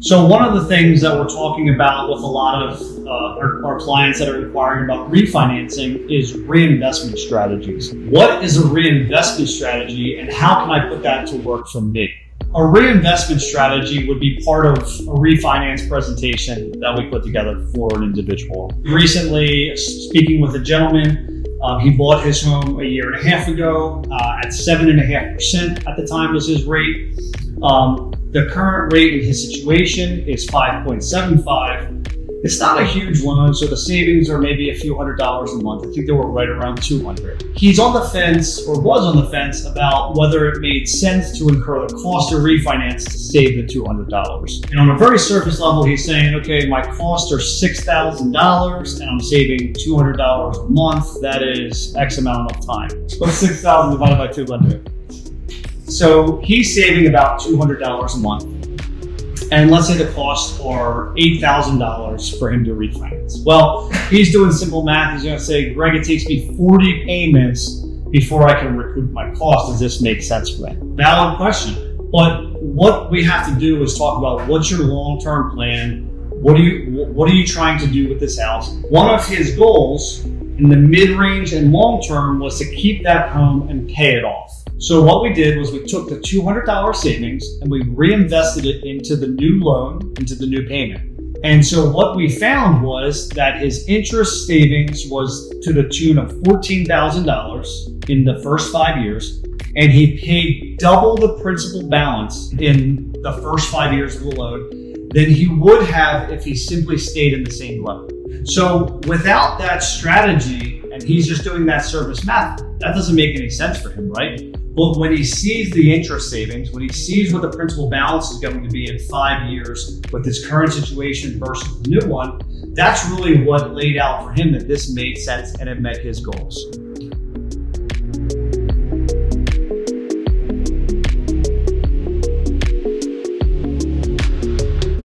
So one of the things that we're talking about with a lot of our clients that are inquiring about refinancing is reinvestment strategies. What is a reinvestment strategy and how can I put that to work for me? A reinvestment strategy would be part of a refinance presentation that we put together for an individual. Recently, speaking with a gentleman, he bought his home a year and a half ago at 7.5% at the time was his rate. The current rate in his situation is 5.75. It's not a huge loan, so the savings are maybe a few $100s a month. I think they were right around $200. He's on the fence, or was on the fence, about whether it made sense to incur the cost of refinance to save the $200. And on a very surface level, he's saying, okay, my costs are $6,000 and I'm saving $200 a month. That is X amount of time. What's 6,000 divided by 200? So he's saving about $200 a month. And let's say the costs are $8,000 for him to refinance. Well, he's doing simple math. He's going to say, Greg, it takes me 40 payments before I can recoup my cost. Does this make sense for me? Valid question. But what we have to do is talk about what's your long-term plan? What are you trying to do with this house? One of his goals in the mid-range and long-term was to keep that home and pay it off. So what we did was we took the $200 savings and we reinvested it into the new loan, into the new payment. And so what we found was that his interest savings was to the tune of $14,000 in the first 5 years, and he paid double the principal balance in the first 5 years of the loan than he would have if he simply stayed in the same loan. So without that strategy, and he's just doing that surface math, that doesn't make any sense for him, right? But when he sees the interest savings, when he sees what the principal balance is going to be in 5 years with his current situation versus the new one, that's really what laid out for him that this made sense and it met his goals.